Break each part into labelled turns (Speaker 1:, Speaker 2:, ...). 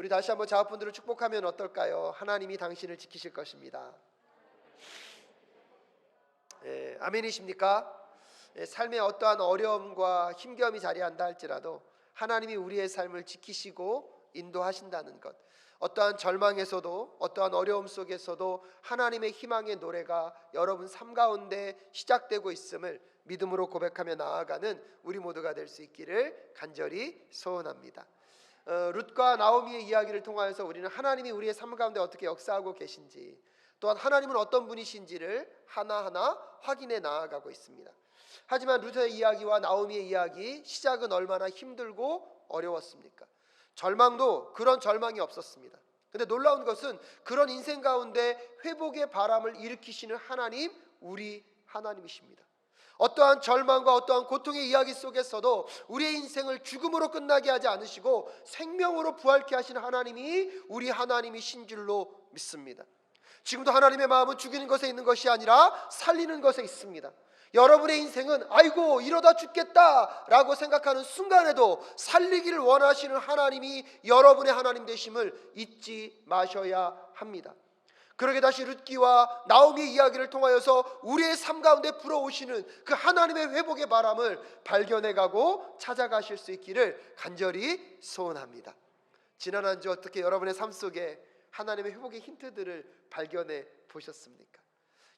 Speaker 1: 다시 한번 자녀분들을 축복하면 어떨까요? 하나님이 당신을 지키실 것입니다. 아멘이십니까? 삶의 어떠한 어려움과 힘겨움이 자리한다 할지라도 하나님이 우리의 삶을 지키시고 인도하신다는 것, 어떠한 절망에서도 어떠한 어려움 속에서도 하나님의 희망의 노래가 여러분 삶 가운데 시작되고 있음을 믿음으로 고백하며 나아가는 우리 모두가 될 수 있기를 간절히 소원합니다. 룻과 나오미의 이야기를 통하여서 우리는 하나님이 우리의 삶 가운데 어떻게 역사하고 계신지, 또한 하나님은 어떤 분이신지를 하나하나 확인해 나아가고 있습니다. 하지만 룻의 이야기와 나오미의 이야기, 시작은 얼마나 힘들고 어려웠습니까? 절망도 그런 절망이 없었습니다. 근데 놀라운 것은 그런 인생 가운데 회복의 바람을 일으키시는 하나님, 우리 하나님이십니다. 어떠한 절망과 어떠한 고통의 이야기 속에서도 우리의 인생을 죽음으로 끝나게 하지 않으시고 생명으로 부활케 하시는 하나님이 우리 하나님이신 줄로 믿습니다. 지금도 하나님의 마음은 죽이는 것에 있는 것이 아니라 살리는 것에 있습니다. 여러분의 인생은 아이고 이러다 죽겠다 라고 생각하는 순간에도 살리기를 원하시는 하나님이 여러분의 하나님 되심을 잊지 마셔야 합니다. 그러게 다시 룻기와 나오미의 이야기를 통하여서 우리의 삶 가운데 불어오시는 그 하나님의 회복의 바람을 발견해가고 찾아가실 수 있기를 간절히 소원합니다. 지난 한 주 어떻게 여러분의 삶 속에 하나님의 회복의 힌트들을 발견해 보셨습니까?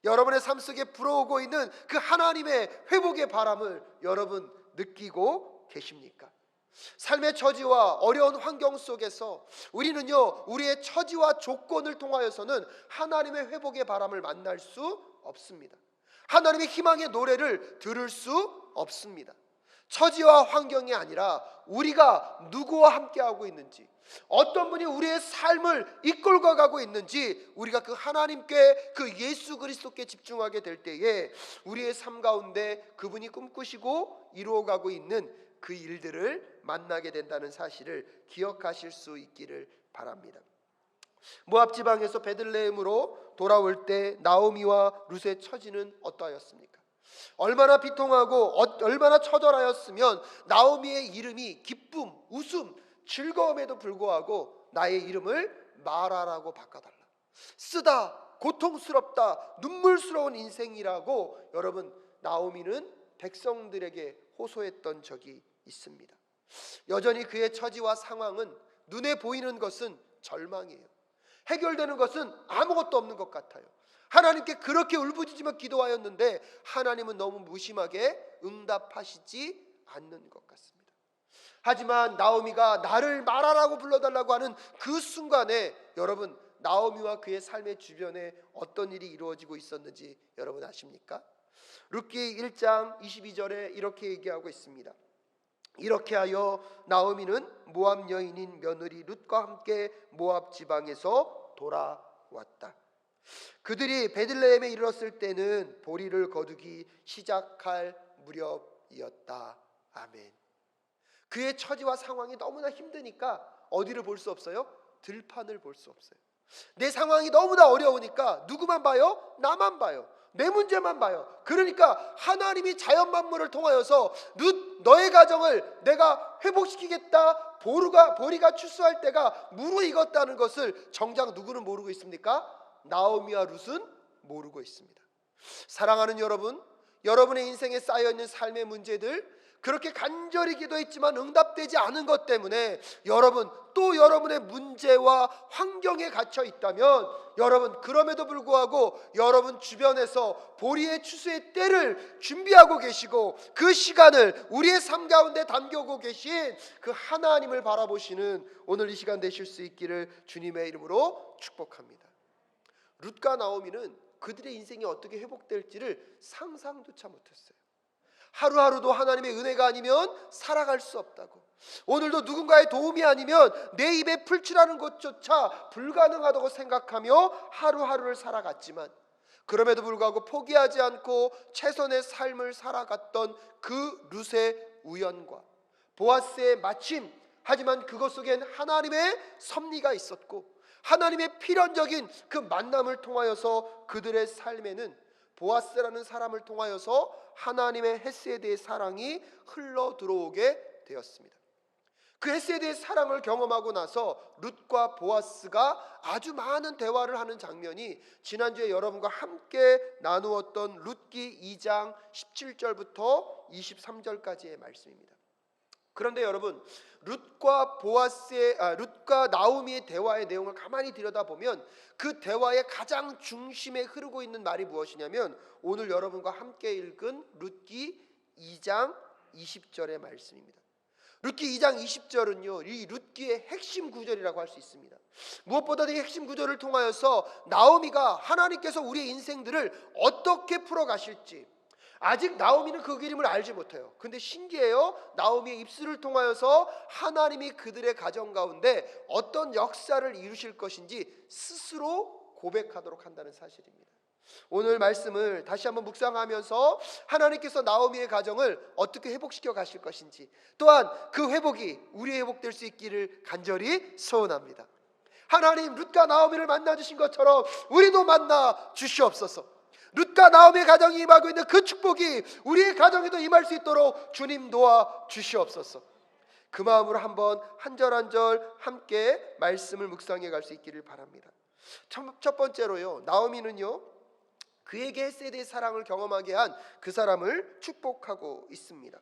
Speaker 1: 여러분의 삶 속에 불어오고 있는 그 하나님의 회복의 바람을 여러분 느끼고 계십니까? 삶의 처지와 어려운 환경 속에서 우리는요, 우리의 처지와 조건을 통하여서는 하나님의 회복의 바람을 만날 수 없습니다. 하나님의 희망의 노래를 들을 수 없습니다. 처지와 환경이 아니라 우리가 누구와 함께하고 있는지, 어떤 분이 우리의 삶을 이끌고 가고 있는지, 우리가 그 하나님께, 그 예수 그리스도께 집중하게 될 때에 우리의 삶 가운데 그분이 꿈꾸시고 이루어가고 있는 그 일들을 만나게 된다는 사실을 기억하실 수 있기를 바랍니다. 모압 지방에서 베들레헴으로 돌아올 때 나오미와 룻의 처지는 어떠하였습니까? 얼마나 비통하고 얼마나 처절하였으면 나오미의 이름이 기쁨, 웃음, 즐거움에도 불구하고 나의 이름을 마라라고 바꿔달라, 쓰다, 고통스럽다, 눈물스러운 인생이라고 여러분 나오미는 백성들에게 호소했던 적이 있습니다. 여전히 그의 처지와 상황은 눈에 보이는 것은 절망이에요. 해결되는 것은 아무것도 없는 것 같아요. 하나님께 그렇게 울부짖으며 기도하였는데 하나님은 너무 무심하게 응답하시지 않는 것 같습니다. 하지만 나오미가 나를 마라라고 불러달라고 하는 그 순간에 여러분 나오미와 그의 삶의 주변에 어떤 일이 이루어지고 있었는지 여러분 아십니까? 룻기 1장 22절에 이렇게 얘기하고 있습니다. 이렇게 하여 나오미는 모압 여인인 며느리 룻과 함께 모압 지방에서 돌아왔다. 그들이 베들레헴에 이르렀을 때는 보리를 거두기 시작할 무렵이었다. 아멘. 그의 처지와 상황이 너무나 힘드니까 어디를 볼 수 없어요? 들판을 볼 수 없어요. 내 상황이 너무나 어려우니까 누구만 봐요? 나만 봐요. 내 문제만 봐요. 그러니까 하나님이 자연 만물을 통하여서 룻 너의 가정을 내가 회복시키겠다, 보리가 추수할 때가 무르익었다는 것을 정작 누구는 모르고 있습니까? 나오미와 룻은 모르고 있습니다. 사랑하는 여러분, 여러분의 인생에 쌓여있는 삶의 문제들, 그렇게 간절히 기도했지만 응답되지 않은 것 때문에 여러분 또 여러분의 문제와 환경에 갇혀 있다면 여러분 그럼에도 불구하고 여러분 주변에서 보리의 추수의 때를 준비하고 계시고 그 시간을 우리의 삶 가운데 담겨오고 계신 그 하나님을 바라보시는 오늘 이 시간 되실 수 있기를 주님의 이름으로 축복합니다. 룻과 나오미는 그들의 인생이 어떻게 회복될지를 상상조차 못했어요. 하루하루도 하나님의 은혜가 아니면 살아갈 수 없다고, 오늘도 누군가의 도움이 아니면 내 입에 풀칠하는 것조차 불가능하다고 생각하며 하루하루를 살아갔지만 그럼에도 불구하고 포기하지 않고 최선의 삶을 살아갔던 그 룻의 우연과 보아스의 마침, 하지만 그것 속엔 하나님의 섭리가 있었고 하나님의 필연적인 그 만남을 통하여서 그들의 삶에는 보아스라는 사람을 통하여서 하나님의 헤세드의 사랑이 흘러 들어오게 되었습니다. 그 헤세드의 사랑을 경험하고 나서 룻과 보아스가 아주 많은 대화를 하는 장면이 지난주에 여러분과 함께 나누었던 룻기 2장 17절부터 23절까지의 말씀입니다. 그런데 여러분, 룻과 나오미의 대화의 내용을 가만히 들여다보면 그 대화의 가장 중심에 흐르고 있는 말이 무엇이냐면 오늘 여러분과 함께 읽은 룻기 2장 20절의 말씀입니다. 룻기 2장 20절은요, 이 룻기의 핵심 구절이라고 할 수 있습니다. 무엇보다도 이 핵심 구절을 통하여서 나오미가 하나님께서 우리의 인생들을 어떻게 풀어가실지, 아직 나오미는 그 그림을 알지 못해요. 근데 신기해요. 나오미의 입술을 통하여서 하나님이 그들의 가정 가운데 어떤 역사를 이루실 것인지 스스로 고백하도록 한다는 사실입니다. 오늘 말씀을 다시 한번 묵상하면서 하나님께서 나오미의 가정을 어떻게 회복시켜 가실 것인지, 또한 그 회복이 우리의 회복될 수 있기를 간절히 소원합니다. 하나님, 룻과 나오미를 만나 주신 것처럼 우리도 만나 주시옵소서. 룻과 나오미의 가정이 임하고 있는 그 축복이 우리의 가정에도 임할 수 있도록 주님 도와 주시옵소서. 그 마음으로 한번 한 절 한 절 함께 말씀을 묵상해 갈 수 있기를 바랍니다. 첫 번째로요, 나오미는요, 그에게 헤세드의 사랑을 경험하게 한 그 사람을 축복하고 있습니다.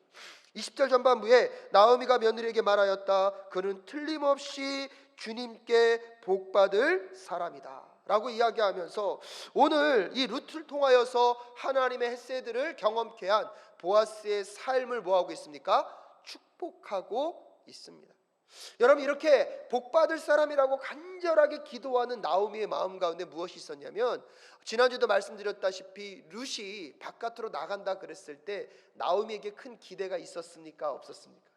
Speaker 1: 20절 전반부에 나오미가 며느리에게 말하였다. 그는 틀림없이 주님께 복받을 사람이다 라고 이야기하면서 오늘 이 룻을 통하여서 하나님의 헤세드를 경험케 한 보아스의 삶을 뭐하고 있습니까? 축복하고 있습니다. 여러분, 이렇게 복받을 사람이라고 간절하게 기도하는 나오미의 마음 가운데 무엇이 있었냐면, 지난주에도 말씀드렸다시피 룻이 바깥으로 나간다 그랬을 때 나오미에게 큰 기대가 있었습니까? 없었습니까?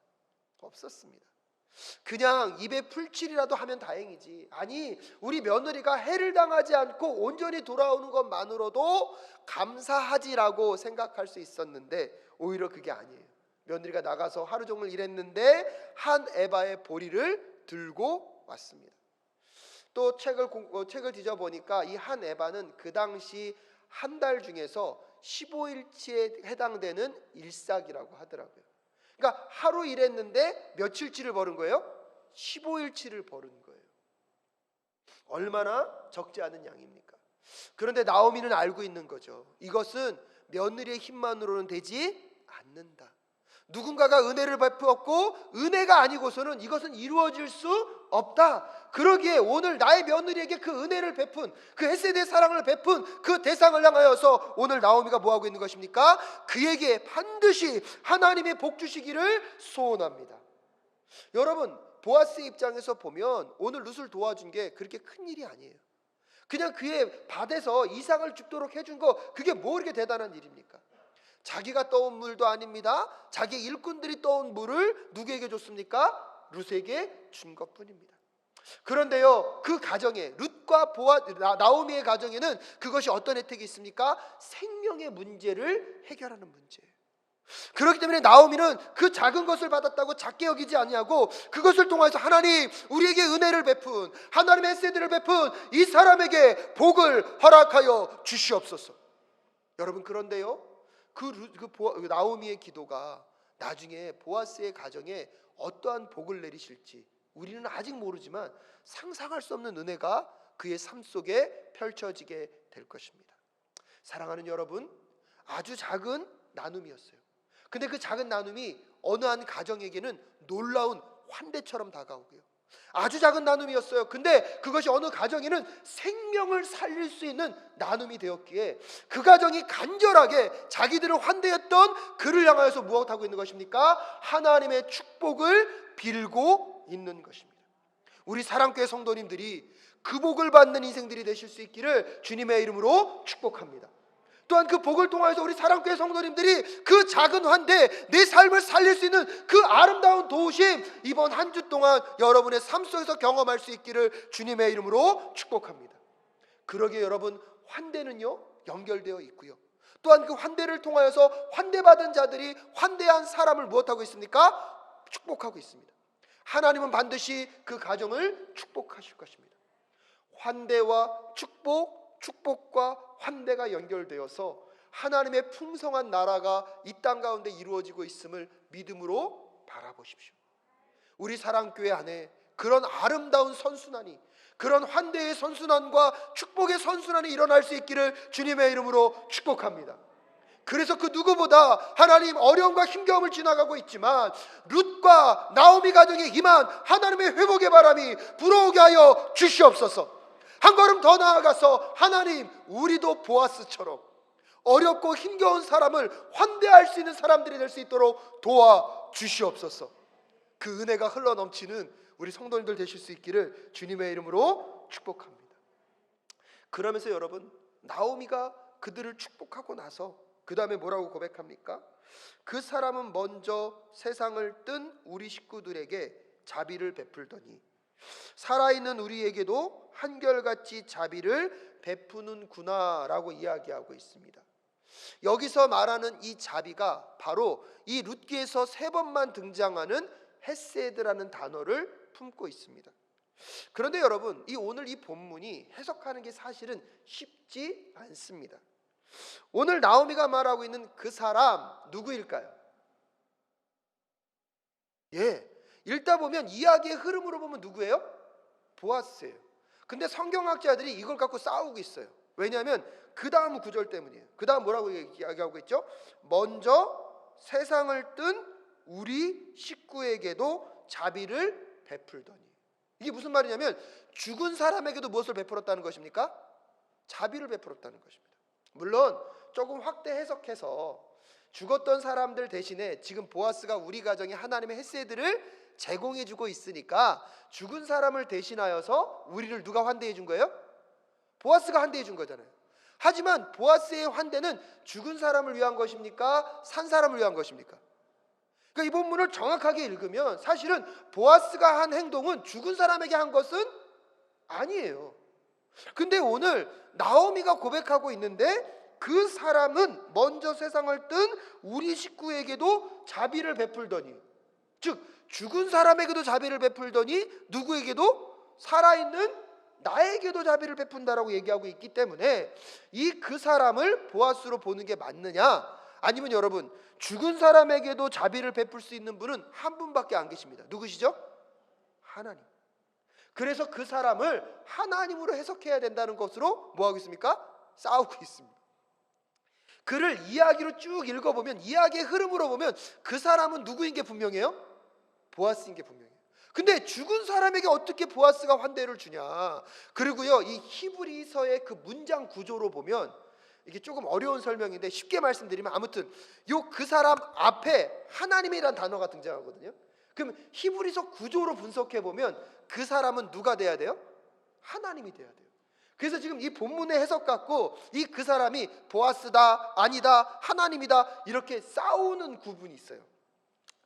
Speaker 1: 없었습니다. 그냥 입에 풀칠이라도 하면 다행이지, 아니 우리 며느리가 해를 당하지 않고 온전히 돌아오는 것만으로도 감사하지라고 생각할 수 있었는데 오히려 그게 아니에요. 며느리가 나가서 하루 종일 일했는데 한 에바의 보리를 들고 왔습니다. 또 책을 뒤져보니까 이 한 에바는 그 당시 한 달 중에서 15일치에 해당되는 일삭이라고 하더라고요. 그러니까 하루 일했는데 며칠치를 벌은 거예요? 15일치를 벌은 거예요. 얼마나 적지 않은 양입니까? 그런데 나오미는 알고 있는 거죠. 이것은 며느리의 힘만으로는 되지 않는다. 누군가가 은혜를 베푸었고 은혜가 아니고서는 이것은 이루어질 수 없다. 그러기에 오늘 나의 며느리에게 그 은혜를 베푼, 그 헤세드의 사랑을 베푼 그 대상을 향하여서 오늘 나오미가 뭐하고 있는 것입니까? 그에게 반드시 하나님의 복 주시기를 소원합니다. 여러분, 보아스의 입장에서 보면 오늘 룻을 도와준 게 그렇게 큰 일이 아니에요. 그냥 그의 밭에서 이삭을 죽도록 해준 거, 그게 뭐 이렇게 대단한 일입니까? 자기가 떠온 물도 아닙니다. 자기 일꾼들이 떠온 물을 누구에게 줬습니까? 룻에게 준 것뿐입니다. 그런데요, 그 가정에, 룻과 나오미의 가정에는 그것이 어떤 혜택이 있습니까? 생명의 문제를 해결하는 문제예요. 그렇기 때문에 나오미는 그 작은 것을 받았다고 작게 여기지 아니하고 그것을 통해서 하나님, 우리에게 은혜를 베푼, 하나님의 헤세드를 베푼 이 사람에게 복을 허락하여 주시옵소서. 여러분, 그런데요, 나오미의 기도가 나중에 보아스의 가정에 어떠한 복을 내리실지 우리는 아직 모르지만 상상할 수 없는 은혜가 그의 삶 속에 펼쳐지게 될 것입니다. 사랑하는 여러분, 아주 작은 나눔이었어요. 근데 그 작은 나눔이 어느 한 가정에게는 놀라운 환대처럼 다가오고요, 아주 작은 나눔이었어요. 근데 그것이 어느 가정에는 생명을 살릴 수 있는 나눔이 되었기에 그 가정이 간절하게 자기들을 환대했던 그를 향하여서 무엇하고 있는 것입니까? 하나님의 축복을 빌고 있는 것입니다. 우리 사랑교회 성도님들이 그 복을 받는 인생들이 되실 수 있기를 주님의 이름으로 축복합니다. 또한 그 복을 통하여서 우리 사랑교회 성도님들이 그 작은 환대, 내 삶을 살릴 수 있는 그 아름다운 도우심, 이번 한 주 동안 여러분의 삶 속에서 경험할 수 있기를 주님의 이름으로 축복합니다. 그러기에 여러분, 환대는요 연결되어 있고요, 또한 그 환대를 통하여서 환대받은 자들이 환대한 사람을 무엇하고 있습니까? 축복하고 있습니다. 하나님은 반드시 그 가정을 축복하실 것입니다. 환대와 축복과 환대가 연결되어서 하나님의 풍성한 나라가 이 땅 가운데 이루어지고 있음을 믿음으로 바라보십시오. 우리 사랑교회 안에 그런 아름다운 선순환이, 그런 환대의 선순환과 축복의 선순환이 일어날 수 있기를 주님의 이름으로 축복합니다. 그래서 그 누구보다 하나님 어려움과 힘겨움을 지나가고 있지만 룻과 나오미 가정에 임한 하나님의 회복의 바람이 불어오게 하여 주시옵소서. 한 걸음 더 나아가서 하나님, 우리도 보아스처럼 어렵고 힘겨운 사람을 환대할 수 있는 사람들이 될 수 있도록 도와주시옵소서. 그 은혜가 흘러넘치는 우리 성도님들 되실 수 있기를 주님의 이름으로 축복합니다. 그러면서 여러분, 나오미가 그들을 축복하고 나서 그 다음에 뭐라고 고백합니까? 그 사람은 먼저 세상을 뜬 우리 식구들에게 자비를 베풀더니 살아있는 우리에게도 한결같이 자비를 베푸는구나 라고 이야기하고 있습니다. 여기서 말하는 이 자비가 바로 이 룻기에서 3번만 등장하는 헤세드라는 단어를 품고 있습니다. 그런데 여러분, 오늘 이 본문이 해석하는 게 사실은 쉽지 않습니다. 오늘 나오미가 말하고 있는 그 사람 누구일까요? 읽다 보면 이야기의 흐름으로 보면 누구예요? 보아스예요. 근데 성경학자들이 이걸 갖고 싸우고 있어요. 왜냐하면 그 다음 구절 때문이에요. 그 다음 뭐라고 이야기하고 있죠? 먼저 세상을 뜬 우리 식구에게도 자비를 베풀더니. 이게 무슨 말이냐면 죽은 사람에게도 무엇을 베풀었다는 것입니까? 자비를 베풀었다는 것입니다. 물론 조금 확대 해석해서 죽었던 사람들 대신에 지금 보아스가 우리 가정에 하나님의 헤세드를 제공해주고 있으니까 죽은 사람을 대신하여서 우리를 누가 환대해 준 거예요? 보아스가 환대해 준 거잖아요. 하지만 보아스의 환대는 죽은 사람을 위한 것입니까? 산 사람을 위한 것입니까? 그러니까 이 본문을 정확하게 읽으면 사실은 보아스가 한 행동은 죽은 사람에게 한 것은 아니에요. 근데 오늘 나오미가 고백하고 있는데 그 사람은 먼저 세상을 뜬 우리 식구에게도 자비를 베풀더니, 즉 죽은 사람에게도 자비를 베풀더니 누구에게도? 살아있는 나에게도 자비를 베푼다라고 얘기하고 있기 때문에 그 사람을 보아스로 보는 게 맞느냐? 아니면 여러분, 죽은 사람에게도 자비를 베풀 수 있는 분은 한 분밖에 안 계십니다. 누구시죠? 하나님. 그래서 그 사람을 하나님으로 해석해야 된다는 것으로 뭐하고 있습니까? 싸우고 있습니다. 그를 이야기로 쭉 읽어보면, 이야기의 흐름으로 보면 그 사람은 누구인 게 분명해요? 보아스인 게 분명해요. 근데 죽은 사람에게 어떻게 보아스가 환대를 주냐? 그리고요, 이 히브리서의 그 문장 구조로 보면 이게 조금 어려운 설명인데 쉽게 말씀드리면, 아무튼 그 사람 앞에 하나님이란 단어가 등장하거든요. 그럼 히브리서 구조로 분석해 보면 그 사람은 누가 돼야 돼요? 하나님이 돼야 돼요. 그래서 지금 이 본문의 해석 갖고 그 사람이 보아스다, 아니다, 하나님이다 이렇게 싸우는 구분이 있어요.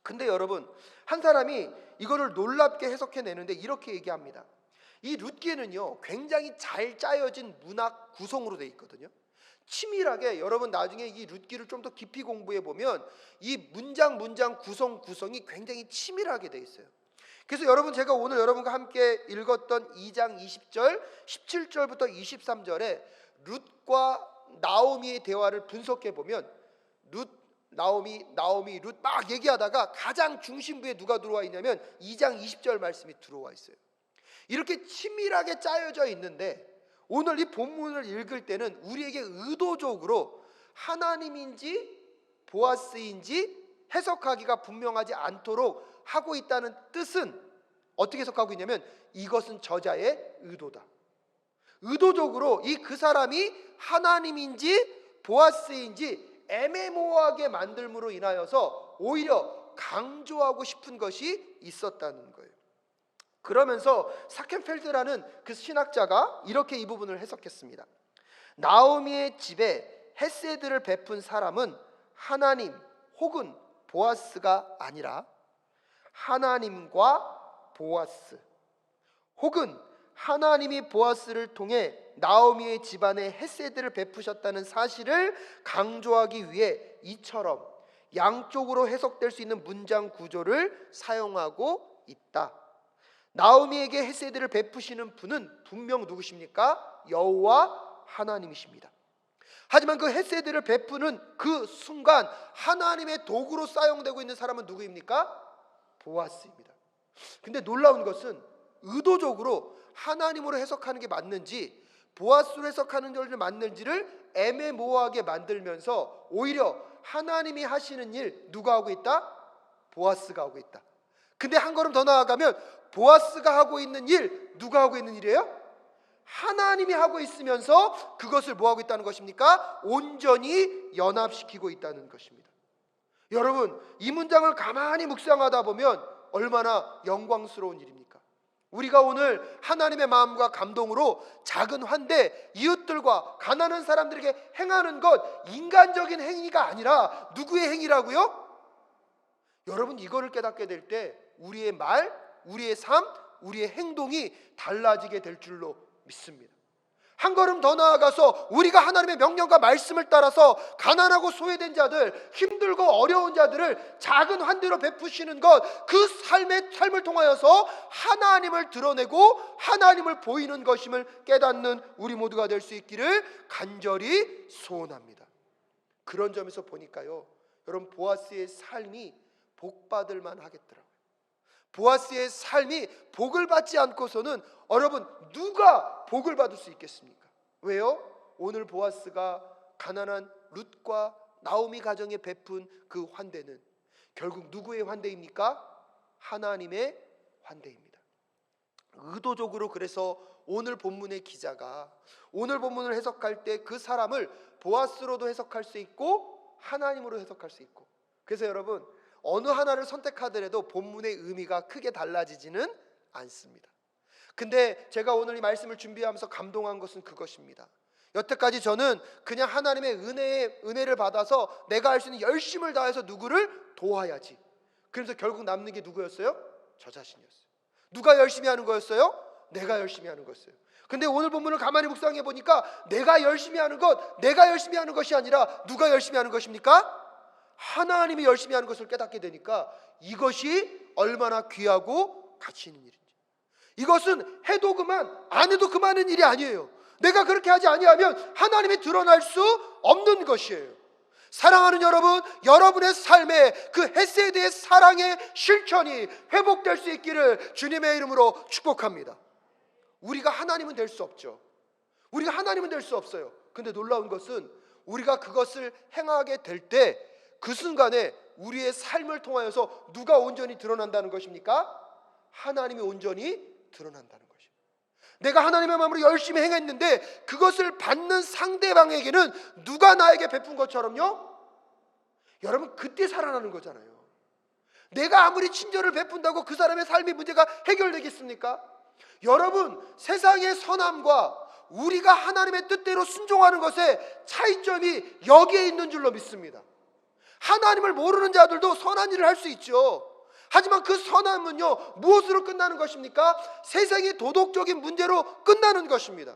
Speaker 1: 근데 여러분, 한 사람이 이거를 놀랍게 해석해내는데 이렇게 얘기합니다. 이 룻기에는요 굉장히 잘 짜여진 문학 구성으로 되어 있거든요. 치밀하게, 여러분 나중에 이 룻기를 좀 더 깊이 공부해 보면 이 문장 구성이 굉장히 치밀하게 되어 있어요. 그래서 여러분, 제가 오늘 여러분과 함께 읽었던 2장 20절 17절부터 23절에 룻과 나오미의 대화를 분석해 보면 룻, 나오미, 룻 막 얘기하다가 가장 중심부에 누가 들어와 있냐면 2장 20절 말씀이 들어와 있어요. 이렇게 치밀하게 짜여져 있는데 오늘 이 본문을 읽을 때는 우리에게 의도적으로 하나님인지 보아스인지 해석하기가 분명하지 않도록 하고 있다는 뜻은 어떻게 해석하고 있냐면 이것은 저자의 의도다. 의도적으로 그 사람이 하나님인지 보아스인지 애매모호하게 만들므로 인하여서 오히려 강조하고 싶은 것이 있었다는 거예요. 그러면서 사켄펠드라는 그 신학자가 이렇게 이 부분을 해석했습니다. 나오미의 집에 헤세드를 베푼 사람은 하나님 혹은 보아스가 아니라 하나님과 보아스, 혹은 하나님이 보아스를 통해 나오미의 집안에 헤세드를 베푸셨다는 사실을 강조하기 위해 이처럼 양쪽으로 해석될 수 있는 문장 구조를 사용하고 있다. 나오미에게 헤세드를 베푸시는 분은 분명 누구십니까? 여호와 하나님이십니다. 하지만 그 헤세드를 베푸는 그 순간 하나님의 도구로 사용되고 있는 사람은 누구입니까? 보아스입니다. 근데 놀라운 것은 의도적으로 하나님으로 해석하는 게 맞는지 보아스로 해석하는 게 맞는지를 애매모호하게 만들면서 오히려 하나님이 하시는 일 누가 하고 있다? 보아스가 하고 있다. 근데 한 걸음 더 나아가면 보아스가 하고 있는 일 누가 하고 있는 일이에요? 하나님이 하고 있으면서 그것을 뭐 하고 있다는 것입니까? 온전히 연합시키고 있다는 것입니다. 여러분, 이 문장을 가만히 묵상하다 보면 얼마나 영광스러운 일입니까? 우리가 오늘 하나님의 마음과 감동으로 작은 환대, 이웃들과 가난한 사람들에게 행하는 것 인간적인 행위가 아니라 누구의 행위라고요? 여러분, 이거를 깨닫게 될 때 우리의 말, 우리의 삶, 우리의 행동이 달라지게 될 줄로 믿습니다. 한 걸음 더 나아가서 우리가 하나님의 명령과 말씀을 따라서 가난하고 소외된 자들, 힘들고 어려운 자들을 작은 환대로 베푸시는 것, 그 삶을 통하여서 하나님을 드러내고 하나님을 보이는 것임을 깨닫는 우리 모두가 될 수 있기를 간절히 소원합니다. 그런 점에서 보니까요, 여러분, 보아스의 삶이 복받을 만하겠더라고요. 보아스의 삶이 복을 받지 않고서는 여러분, 누가 복을 받을 수 있겠습니까? 왜요? 오늘 보아스가 가난한 룻과 나오미 가정에 베푼 그 환대는 결국 누구의 환대입니까? 하나님의 환대입니다. 의도적으로 그래서 오늘 본문의 기자가 오늘 본문을 해석할 때 그 사람을 보아스로도 해석할 수 있고 하나님으로 해석할 수 있고, 그래서 여러분, 어느 하나를 선택하더라도 본문의 의미가 크게 달라지지는 않습니다. 근데 제가 오늘 이 말씀을 준비하면서 감동한 것은 그것입니다. 여태까지 저는 그냥 하나님의 은혜를 받아서 내가 할 수 있는 열심을 다해서 누구를 도와야지, 그래서 결국 남는 게 누구였어요? 저 자신이었어요. 누가 열심히 하는 거였어요? 내가 열심히 하는 거였어요. 근데 오늘 본문을 가만히 묵상해 보니까 내가 열심히 하는 것이 아니라 누가 열심히 하는 것입니까? 하나님이 열심히 하는 것을 깨닫게 되니까 이것이 얼마나 귀하고 가치 있는 일인지, 이것은 해도 그만 안 해도 그만한 일이 아니에요. 내가 그렇게 하지 아니하면 하나님이 드러날 수 없는 것이에요. 사랑하는 여러분, 여러분의 삶에 그 헤세드의 사랑의 실천이 회복될 수 있기를 주님의 이름으로 축복합니다. 우리가 하나님은 될 수 없죠. 우리가 하나님은 될 수 없어요. 근데 놀라운 것은 우리가 그것을 행하게 될 때 그 순간에 우리의 삶을 통하여서 누가 온전히 드러난다는 것입니까? 하나님이 온전히 드러난다는 것입니다. 내가 하나님의 마음으로 열심히 행했는데 그것을 받는 상대방에게는 누가 나에게 베푼 것처럼요? 여러분, 그때 살아나는 거잖아요. 내가 아무리 친절을 베푼다고 그 사람의 삶의 문제가 해결되겠습니까? 여러분, 세상의 선함과 우리가 하나님의 뜻대로 순종하는 것의 차이점이 여기에 있는 줄로 믿습니다. 하나님을 모르는 자들도 선한 일을 할 수 있죠. 하지만 그 선함은요, 무엇으로 끝나는 것입니까? 세상의 도덕적인 문제로 끝나는 것입니다.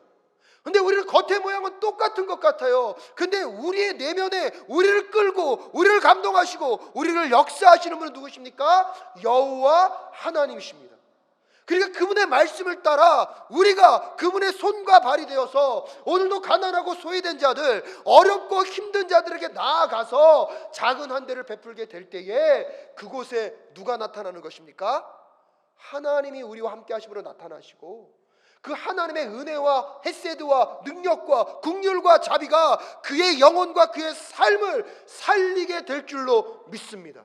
Speaker 1: 근데 우리는 겉의 모양은 똑같은 것 같아요. 근데 우리의 내면에 우리를 끌고 우리를 감동하시고 우리를 역사하시는 분은 누구십니까? 여호와 하나님이십니다. 그러니까 그분의 말씀을 따라 우리가 그분의 손과 발이 되어서 오늘도 가난하고 소외된 자들, 어렵고 힘든 자들에게 나아가서 작은 환대를 베풀게 될 때에 그곳에 누가 나타나는 것입니까? 하나님이 우리와 함께 하심으로 나타나시고, 그 하나님의 은혜와 헤세드와 능력과 긍휼과 자비가 그의 영혼과 그의 삶을 살리게 될 줄로 믿습니다.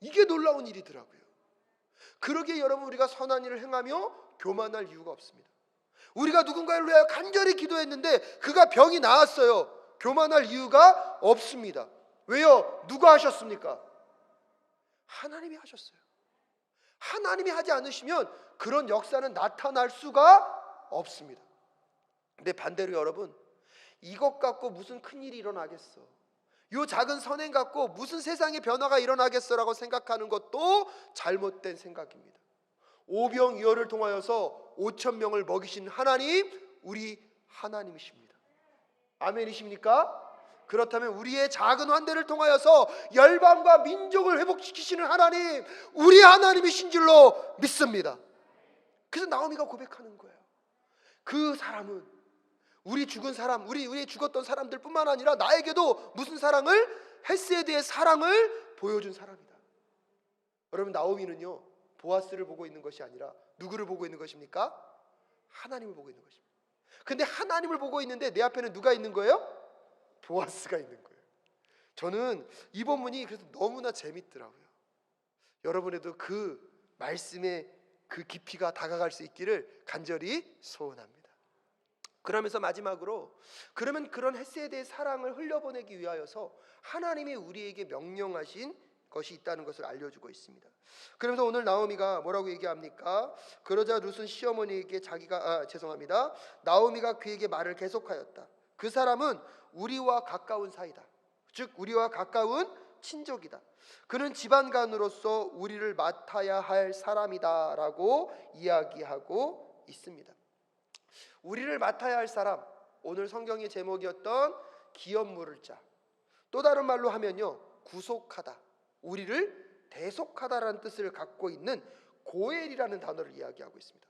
Speaker 1: 이게 놀라운 일이더라고요. 그러기에 여러분, 우리가 선한 일을 행하며 교만할 이유가 없습니다. 우리가 누군가를 위하여 간절히 기도했는데 그가 병이 나았어요. 교만할 이유가 없습니다. 왜요? 누가 하셨습니까? 하나님이 하셨어요. 하나님이 하지 않으시면 그런 역사는 나타날 수가 없습니다. 근데 반대로 여러분, 이것 갖고 무슨 큰일이 일어나겠어, 요 작은 선행 갖고 무슨 세상의 변화가 일어나겠어라고 생각하는 것도 잘못된 생각입니다. 오병이어를 통하여서 5,000명을 먹이신 하나님, 우리 하나님이십니다. 아멘이십니까? 그렇다면 우리의 작은 환대를 통하여서 열방과 민족을 회복시키시는 하나님, 우리 하나님이신 줄로 믿습니다. 그래서 나오미가 고백하는 거예요. 그 사람은 우리 죽은 사람, 우리 죽었던 사람들 뿐만 아니라 나에게도 무슨 사랑을? 헤세드의 사랑을 보여준 사람이다. 여러분, 나오미는요, 보아스를 보고 있는 것이 아니라 누구를 보고 있는 것입니까? 하나님을 보고 있는 것입니다. 근데 하나님을 보고 있는데 내 앞에는 누가 있는 거예요? 보아스가 있는 거예요. 저는 이 본문이 그래서 너무나 재밌더라고요. 여러분에도 그 말씀의 그 깊이가 다가갈 수 있기를 간절히 소원합니다. 그러면서 마지막으로, 그러면 그런 헷세대의 사랑을 흘려보내기 위하여서 하나님이 우리에게 명령하신 것이 있다는 것을 알려주고 있습니다. 그러면서 오늘 나오미가 뭐라고 얘기합니까? 그러자 룻은 시어머니에게 나오미가 그에게 말을 계속하였다. 그 사람은 우리와 가까운 사이다. 즉 우리와 가까운 친족이다. 그는 집안간으로서 우리를 맡아야 할 사람이다 라고 이야기하고 있습니다. 우리를 맡아야 할 사람, 오늘 성경의 제목이었던 기업 물을 자, 또 다른 말로 하면요, 구속하다, 우리를 대속하다라는 뜻을 갖고 있는 고엘이라는 단어를 이야기하고 있습니다.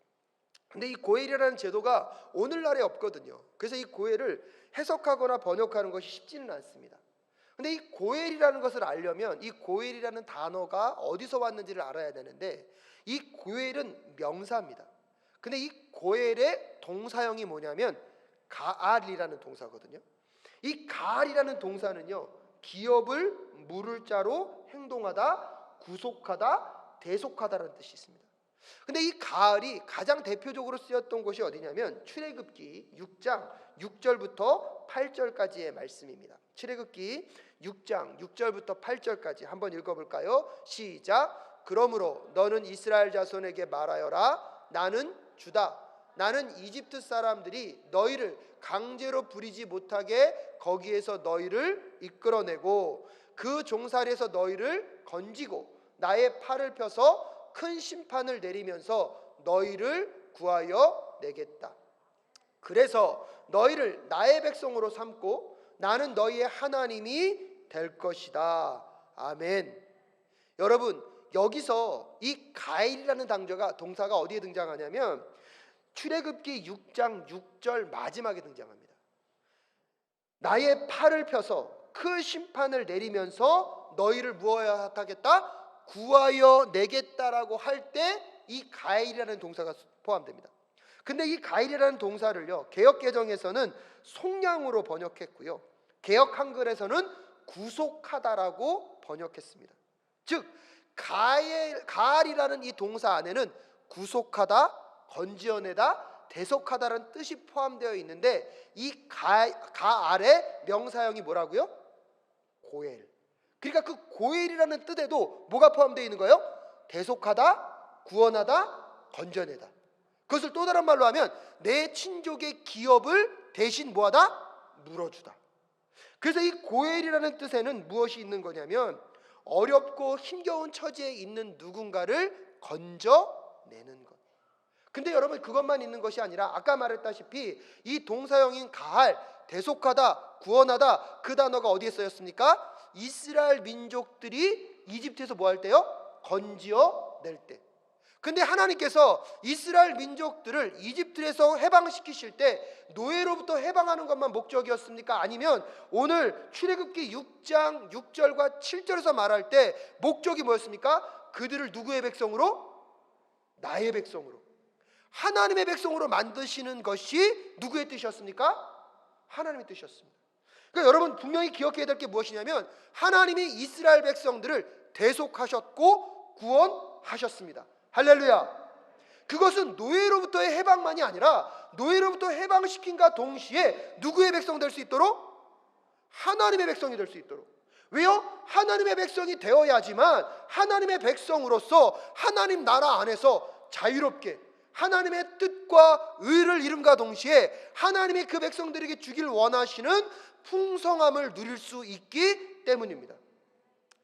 Speaker 1: 근데 이 고엘이라는 제도가 오늘날에 없거든요. 그래서 이 고엘을 해석하거나 번역하는 것이 쉽지는 않습니다. 근데 이 고엘이라는 것을 알려면 이 고엘이라는 단어가 어디서 왔는지를 알아야 되는데, 이 고엘은 명사입니다. 근데 이 고엘의 동사형이 뭐냐면 가알이라는 동사거든요. 이 가알이라는 동사는요, 기업을 물을 자로 행동하다, 구속하다, 대속하다라는 뜻이 있습니다. 근데 이 가알이 가장 대표적으로 쓰였던 곳이 어디냐면 출애굽기 6장 6절부터 8절까지의 말씀입니다. 출애굽기 6장 6절부터 8절까지 한번 읽어볼까요? 시작. 그러므로 너는 이스라엘 자손에게 말하여라. 나는 주다. 나는 이집트 사람들이 너희를 강제로 부리지 못하게 거기에서 너희를 이끌어내고 그 종살이에서 너희를 건지고 나의 팔을 펴서 큰 심판을 내리면서 너희를 구하여 내겠다. 그래서 너희를 나의 백성으로 삼고 나는 너희의 하나님이 될 것이다. 아멘. 여러분, 여기서 이 가일이라는 동사가 어디에 등장하냐면 출애굽기 6장 6절 마지막에 등장합니다. 나의 팔을 펴서 그 심판을 내리면서 너희를 무엇하여 하겠다? 구하여 내겠다라고 할 때 이 가일이라는 동사가 포함됩니다. 근데 이 가일이라는 동사를요, 개역개정에서는 속량으로 번역했고요, 개역 한글에서는 구속하다라고 번역했습니다. 즉 가알이라는 이 동사 안에는 구속하다, 건지어내다, 대속하다라는 뜻이 포함되어 있는데 이 가알의 명사형이 뭐라고요? 고엘. 그러니까 그 고엘이라는 뜻에도 뭐가 포함되어 있는 거예요? 대속하다, 구원하다, 건져내다. 그것을 또 다른 말로 하면 내 친족의 기업을 대신 뭐하다? 물어주다. 그래서 이 고엘이라는 뜻에는 무엇이 있는 거냐면 어렵고 힘겨운 처지에 있는 누군가를 건져내는 것. 근데 여러분, 그것만 있는 것이 아니라 아까 말했다시피 이 동사형인 가할, 대속하다, 구원하다, 그 단어가 어디에 쓰였습니까? 이스라엘 민족들이 이집트에서 뭐 할 때요? 건지어 낼 때. 근데 하나님께서 이스라엘 민족들을 이집트에서 해방시키실 때 노예로부터 해방하는 것만 목적이었습니까? 아니면 오늘 출애굽기 6장 6절과 7절에서 말할 때 목적이 뭐였습니까? 그들을 누구의 백성으로? 나의 백성으로, 하나님의 백성으로 만드시는 것이 누구의 뜻이었습니까? 하나님의 뜻이었습니다. 그러니까 여러분 분명히 기억해야 될 게 무엇이냐면 하나님이 이스라엘 백성들을 대속하셨고 구원하셨습니다. 할렐루야. 그것은 노예로부터의 해방만이 아니라 노예로부터 해방시킨과 동시에 누구의 백성 될 수 있도록? 하나님의 백성이 될 수 있도록. 왜요? 하나님의 백성이 되어야지만 하나님의 백성으로서 하나님 나라 안에서 자유롭게 하나님의 뜻과 의를 이름과 동시에 하나님이 그 백성들에게 주길 원하시는 풍성함을 누릴 수 있기 때문입니다.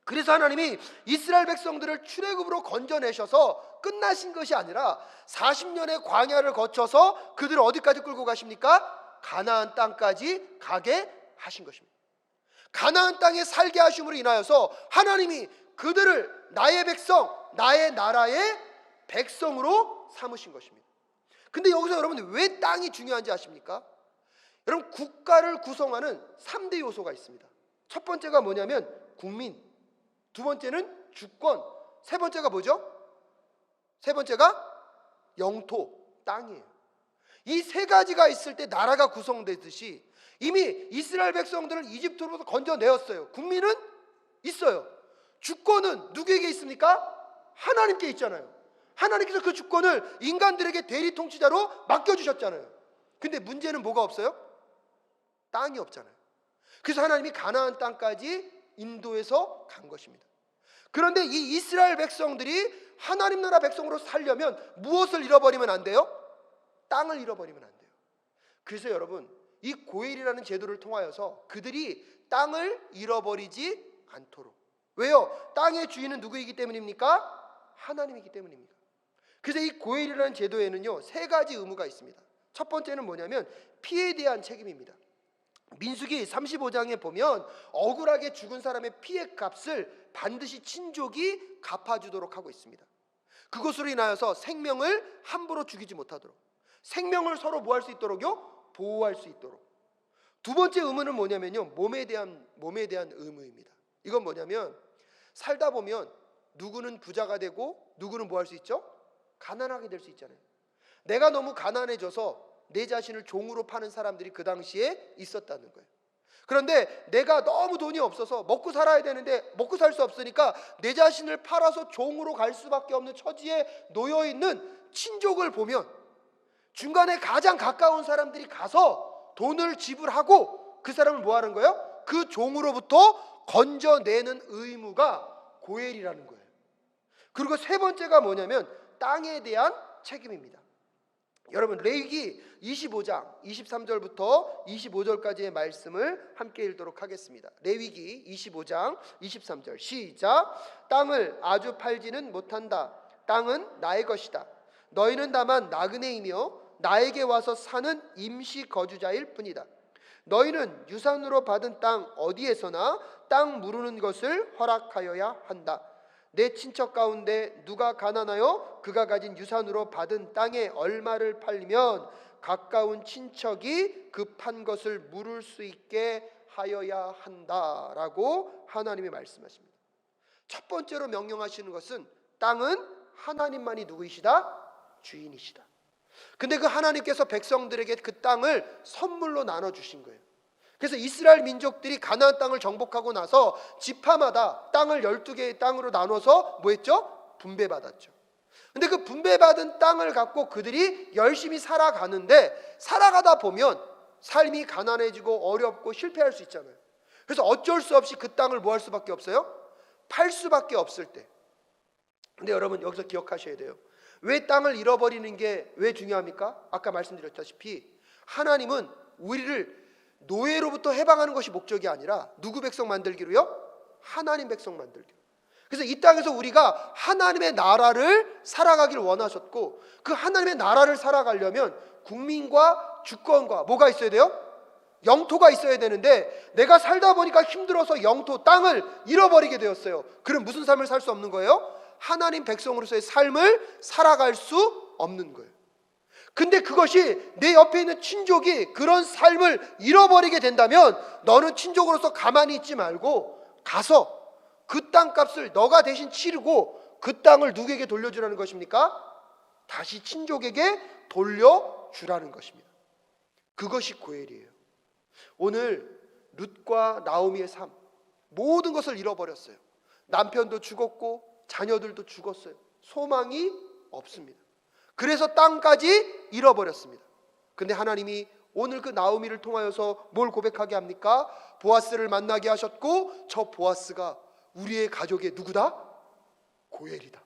Speaker 1: 그래서 하나님이 이스라엘 백성들을 출애굽으로 건져내셔서 끝나신 것이 아니라 40년의 광야를 거쳐서 그들을 어디까지 끌고 가십니까? 가나안 땅까지 가게 하신 것입니다. 가나안 땅에 살게 하심으로 인하여서 하나님이 그들을 나의 백성, 나의 나라의 백성으로 삼으신 것입니다. 근데 여기서 여러분 왜 땅이 중요한지 아십니까? 여러분 국가를 구성하는 3대 요소가 있습니다. 첫 번째가 뭐냐면 국민, 두 번째는 주권, 세 번째가 뭐죠? 세 번째가 영토, 땅이에요. 이 세 가지가 있을 때 나라가 구성되듯이 이미 이스라엘 백성들을 이집트로부터 건져내었어요. 국민은 있어요. 주권은 누구에게 있습니까? 하나님께 있잖아요. 하나님께서 그 주권을 인간들에게 대리 통치자로 맡겨주셨잖아요. 근데 문제는 뭐가 없어요? 땅이 없잖아요. 그래서 하나님이 가나안 땅까지 인도해서 간 것입니다. 그런데 이 이스라엘 백성들이 하나님 나라 백성으로 살려면 무엇을 잃어버리면 안 돼요? 땅을 잃어버리면 안 돼요. 그래서 여러분, 이 고엘이라는 제도를 통하여서 그들이 땅을 잃어버리지 않도록. 왜요? 땅의 주인은 누구이기 때문입니까? 하나님이기 때문입니다. 그래서 이 고엘이라는 제도에는요, 세 가지 의무가 있습니다. 첫 번째는 뭐냐면 피해에 대한 책임입니다. 민수기 35장에 보면 억울하게 죽은 사람의 피해 값을 반드시 친족이 갚아주도록 하고 있습니다. 그것으로 인하여서 생명을 함부로 죽이지 못하도록, 생명을 서로 뭐 할 수 있도록요? 보호할 수 있도록. 두 번째 의무는 뭐냐면요, 몸에 대한 의무입니다. 이건 뭐냐면 살다 보면 누구는 부자가 되고 누구는 뭐 할 수 있죠? 가난하게 될 수 있잖아요. 내가 너무 가난해져서 내 자신을 종으로 파는 사람들이 그 당시에 있었다는 거예요. 그런데 내가 너무 돈이 없어서 먹고 살아야 되는데 먹고 살 수 없으니까 내 자신을 팔아서 종으로 갈 수밖에 없는 처지에 놓여있는 친족을 보면 중간에 가장 가까운 사람들이 가서 돈을 지불하고 그 사람을 뭐 하는 거예요? 그 종으로부터 건져내는 의무가 고엘이라는 거예요. 그리고 세 번째가 뭐냐면 땅에 대한 책임입니다. 여러분, 레위기 25장 23절부터 25절까지의 말씀을 함께 읽도록 하겠습니다. 레위기 25장 23절 시작. 땅을 아주 팔지는 못한다. 땅은 나의 것이다. 너희는 다만 나그네이며 나에게 와서 사는 임시 거주자일 뿐이다. 너희는 유산으로 받은 땅 어디에서나 땅 무르는 것을 허락하여야 한다. 내 친척 가운데 누가 가난하여 그가 가진 유산으로 받은 땅에 얼마를 팔리면 가까운 친척이 그 판 것을 물을 수 있게 하여야 한다라고 하나님이 말씀하십니다. 첫 번째로 명령하시는 것은 땅은 하나님만이 누구이시다? 주인이시다. 근데 그 하나님께서 백성들에게 그 땅을 선물로 나눠주신 거예요. 그래서 이스라엘 민족들이 가나안 땅을 정복하고 나서 지파마다 땅을 12개의 땅으로 나눠서 뭐 했죠? 분배받았죠. 근데 그 분배받은 땅을 갖고 그들이 열심히 살아가는데 살아가다 보면 삶이 가난해지고 어렵고 실패할 수 있잖아요. 그래서 어쩔 수 없이 그 땅을 뭐 할 수밖에 없어요? 팔 수밖에 없을 때. 근데 여러분, 여기서 기억하셔야 돼요. 왜 땅을 잃어버리는 게 왜 중요합니까? 아까 말씀드렸다시피 하나님은 우리를 노예로부터 해방하는 것이 목적이 아니라 누구 백성 만들기로요? 하나님 백성 만들기로. 그래서 이 땅에서 우리가 하나님의 나라를 살아가길 원하셨고, 그 하나님의 나라를 살아가려면 국민과 주권과 뭐가 있어야 돼요? 영토가 있어야 되는데 내가 살다 보니까 힘들어서 영토, 땅을 잃어버리게 되었어요. 그럼 무슨 삶을 살 수 없는 거예요? 하나님 백성으로서의 삶을 살아갈 수 없는 거예요. 근데 그것이 내 옆에 있는 친족이 그런 삶을 잃어버리게 된다면 너는 친족으로서 가만히 있지 말고 가서 그 땅값을 너가 대신 치르고 그 땅을 누구에게 돌려주라는 것입니까? 다시 친족에게 돌려주라는 것입니다. 그것이 고엘이에요. 오늘 룻과 나오미의 삶, 모든 것을 잃어버렸어요. 남편도 죽었고 자녀들도 죽었어요. 소망이 없습니다. 그래서 땅까지 잃어버렸습니다. 근데 하나님이 오늘 그 나오미를 통하여서 뭘 고백하게 합니까? 보아스를 만나게 하셨고 저 보아스가 우리의 가족의 누구다? 고엘이다.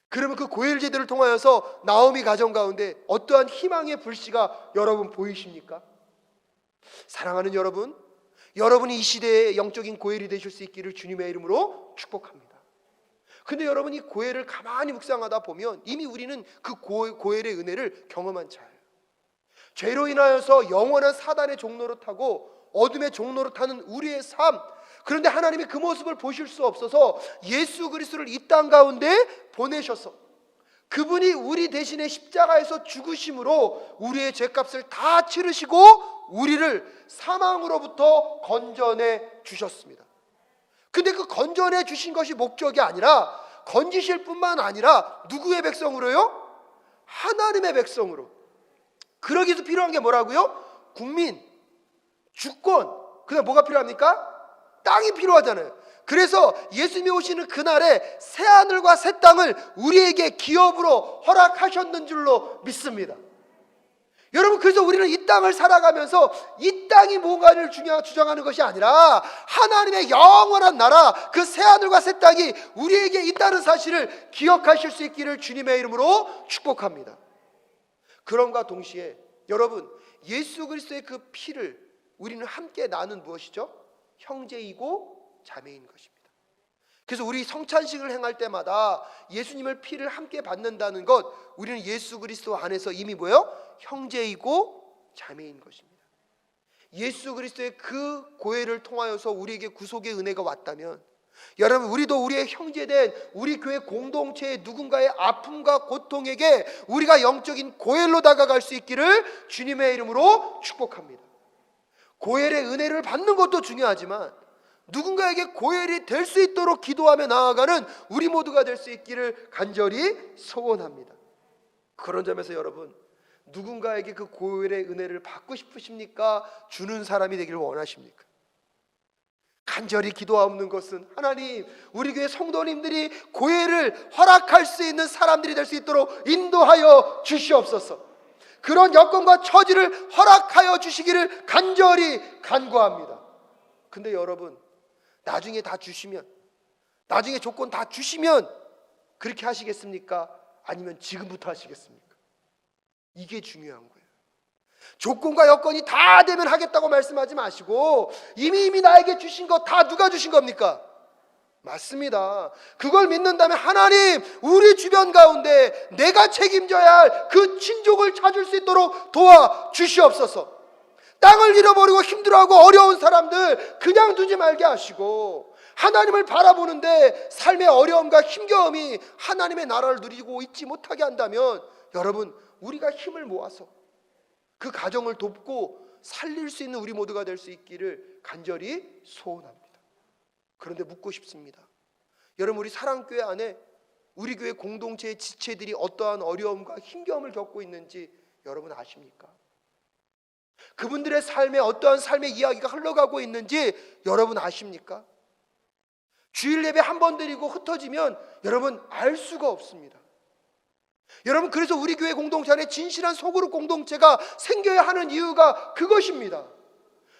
Speaker 1: 그러면 그 고엘 제도를 통하여서 나오미 가정 가운데 어떠한 희망의 불씨가 여러분 보이십니까? 사랑하는 여러분, 여러분이 이 시대의 영적인 고엘이 되실 수 있기를 주님의 이름으로 축복합니다. 근데 여러분이 고엘을 가만히 묵상하다 보면 이미 우리는 그 고엘의 은혜를 경험한 자예요. 죄로 인하여서 영원한 사단의 종로를 타고 어둠의 종로를 타는 우리의 삶, 그런데 하나님이 그 모습을 보실 수 없어서 예수 그리스도를 이 땅 가운데 보내셔서 그분이 우리 대신에 십자가에서 죽으심으로 우리의 죄값을 다 치르시고 우리를 사망으로부터 건져내 주셨습니다. 근데 그 건져내 주신 것이 목적이 아니라 건지실 뿐만 아니라 누구의 백성으로요? 하나님의 백성으로. 그러기 위해서 필요한 게 뭐라고요? 국민, 주권, 그다음 뭐가 필요합니까? 땅이 필요하잖아요. 그래서 예수님이 오시는 그날에 새하늘과 새 땅을 우리에게 기업으로 허락하셨는 줄로 믿습니다. 여러분, 그래서 우리는 이 땅을 살아가면서 이 땅이 뭔가를 주장하는 것이 아니라 하나님의 영원한 나라, 그 새하늘과 새 땅이 우리에게 있다는 사실을 기억하실 수 있기를 주님의 이름으로 축복합니다. 그럼과 동시에 여러분, 예수 그리스도의 그 피를 우리는 함께 나눈 무엇이죠? 형제이고 자매인 것입니다. 그래서 우리 성찬식을 행할 때마다 예수님의 피를 함께 받는다는 것, 우리는 예수 그리스도 안에서 이미 뭐예요? 형제이고 자매인 것입니다. 예수 그리스도의 그 고해를 통하여서 우리에게 구속의 은혜가 왔다면, 여러분, 우리도 우리의 형제된 우리 교회 공동체의 누군가의 아픔과 고통에게 우리가 영적인 고해로 다가갈 수 있기를 주님의 이름으로 축복합니다. 고해의 은혜를 받는 것도 중요하지만 누군가에게 고혈이 될 수 있도록 기도하며 나아가는 우리 모두가 될 수 있기를 간절히 소원합니다. 그런 점에서 여러분, 누군가에게 그 고혈의 은혜를 받고 싶으십니까? 주는 사람이 되기를 원하십니까? 간절히 기도하는 것은, 하나님, 우리 교회 성도님들이 고혈을 허락할 수 있는 사람들이 될 수 있도록 인도하여 주시옵소서. 그런 여건과 처지를 허락하여 주시기를 간절히 간구합니다. 근데 여러분, 나중에 다 주시면, 나중에 조건 다 주시면 그렇게 하시겠습니까? 아니면 지금부터 하시겠습니까? 이게 중요한 거예요. 조건과 여건이 다 되면 하겠다고 말씀하지 마시고, 이미 나에게 주신 거 다 누가 주신 겁니까? 맞습니다. 그걸 믿는다면 하나님, 우리 주변 가운데 내가 책임져야 할 그 친족을 찾을 수 있도록 도와주시옵소서. 땅을 잃어버리고 힘들어하고 어려운 사람들 그냥 두지 말게 하시고, 하나님을 바라보는데 삶의 어려움과 힘겨움이 하나님의 나라를 누리고 있지 못하게 한다면, 여러분, 우리가 힘을 모아서 그 가정을 돕고 살릴 수 있는 우리 모두가 될 수 있기를 간절히 소원합니다. 그런데 묻고 싶습니다. 여러분, 우리 사랑교회 안에 우리 교회 공동체의 지체들이 어떠한 어려움과 힘겨움을 겪고 있는지 여러분 아십니까? 그분들의 삶에 어떠한 삶의 이야기가 흘러가고 있는지 여러분 아십니까? 주일 예배 한 번 드리고 흩어지면 여러분 알 수가 없습니다. 여러분, 그래서 우리 교회 공동체 안에 진실한 소그룹 공동체가 생겨야 하는 이유가 그것입니다.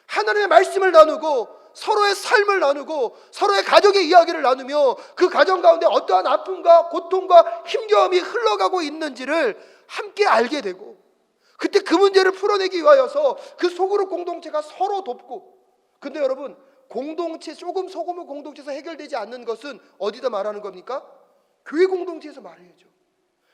Speaker 1: 하나님의 말씀을 나누고 서로의 삶을 나누고 서로의 가족의 이야기를 나누며 그 가정 가운데 어떠한 아픔과 고통과 힘겨움이 흘러가고 있는지를 함께 알게 되고, 그때 그 문제를 풀어내기 위하여서 그 소그룹 공동체가 서로 돕고. 근데 여러분, 공동체, 소그룹 공동체에서 해결되지 않는 것은 어디다 말하는 겁니까? 교회 공동체에서 말해야죠.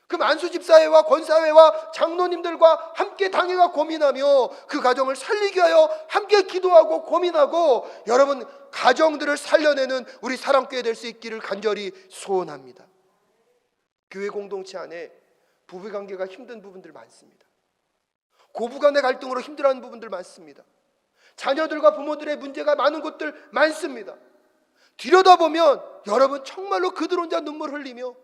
Speaker 1: 그 만수 집사회와 권사회와 장로님들과 함께 당회가 고민하며 그 가정을 살리기 위하여 함께 기도하고 고민하고, 여러분, 가정들을 살려내는 우리 사랑교회 될 수 있기를 간절히 소원합니다. 교회 공동체 안에 부부관계가 힘든 부분들 많습니다. 고부간의 갈등으로 힘들어하는 부분들 많습니다. 자녀들과 부모들의 문제가 많은 곳들 많습니다. 들여다보면 여러분, 정말로 그들 혼자 눈물 흘리며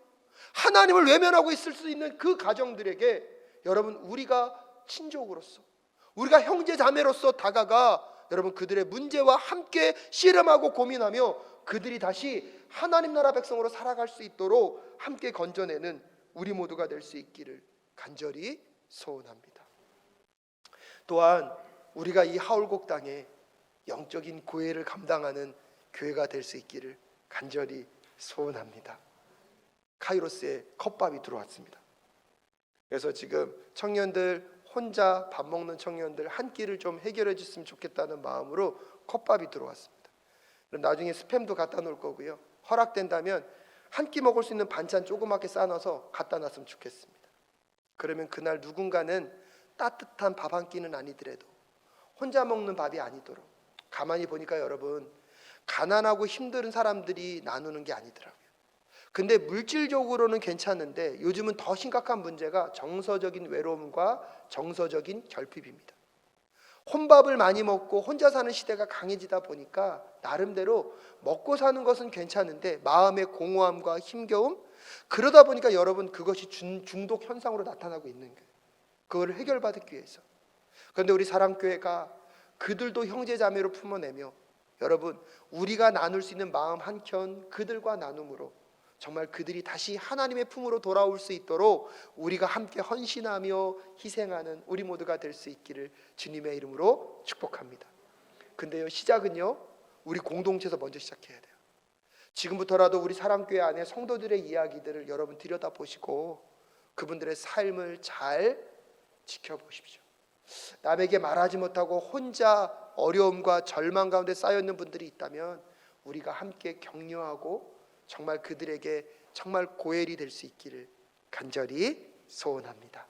Speaker 1: 하나님을 외면하고 있을 수 있는 그 가정들에게 여러분, 우리가 친족으로서, 우리가 형제 자매로서 다가가 여러분 그들의 문제와 함께 씨름하고 고민하며 그들이 다시 하나님 나라 백성으로 살아갈 수 있도록 함께 건져내는 우리 모두가 될 수 있기를 간절히 소원합니다. 또한 우리가 이 하울곡 땅에 영적인 고해를 감당하는 교회가 될 수 있기를 간절히 소원합니다. 카이로스에 컵밥이 들어왔습니다. 그래서 지금 청년들, 혼자 밥 먹는 청년들 한 끼를 좀 해결해 줬으면 좋겠다는 마음으로 컵밥이 들어왔습니다. 그럼 나중에 스팸도 갖다 놓을 거고요, 허락된다면 한 끼 먹을 수 있는 반찬 조그맣게 싸놔서 갖다 놨으면 좋겠습니다. 그러면 그날 누군가는 따뜻한 밥 한 끼는 아니더라도 혼자 먹는 밥이 아니도록, 가만히 보니까 여러분, 가난하고 힘든 사람들이 나누는 게 아니더라고요. 근데 물질적으로는 괜찮은데 요즘은 더 심각한 문제가 정서적인 외로움과 정서적인 결핍입니다. 혼밥을 많이 먹고 혼자 사는 시대가 강해지다 보니까 나름대로 먹고 사는 것은 괜찮은데 마음의 공허함과 힘겨움, 그러다 보니까 여러분 그것이 중독 현상으로 나타나고 있는 거예요. 그거를 해결받기 위해서. 그런데 우리 사랑교회가 그들도 형제자매로 품어내며 여러분 우리가 나눌 수 있는 마음 한켠 그들과 나눔으로 정말 그들이 다시 하나님의 품으로 돌아올 수 있도록 우리가 함께 헌신하며 희생하는 우리 모두가 될 수 있기를 주님의 이름으로 축복합니다. 근데요, 시작은요 우리 공동체에서 먼저 시작해야 돼요. 지금부터라도 우리 사랑교회 안에 성도들의 이야기들을 여러분 들여다보시고 그분들의 삶을 잘 지켜보십시오. 남에게 말하지 못하고 혼자 어려움과 절망 가운데 쌓여있는 분들이 있다면 우리가 함께 격려하고 정말 그들에게 정말 고엘이 될 수 있기를 간절히 소원합니다.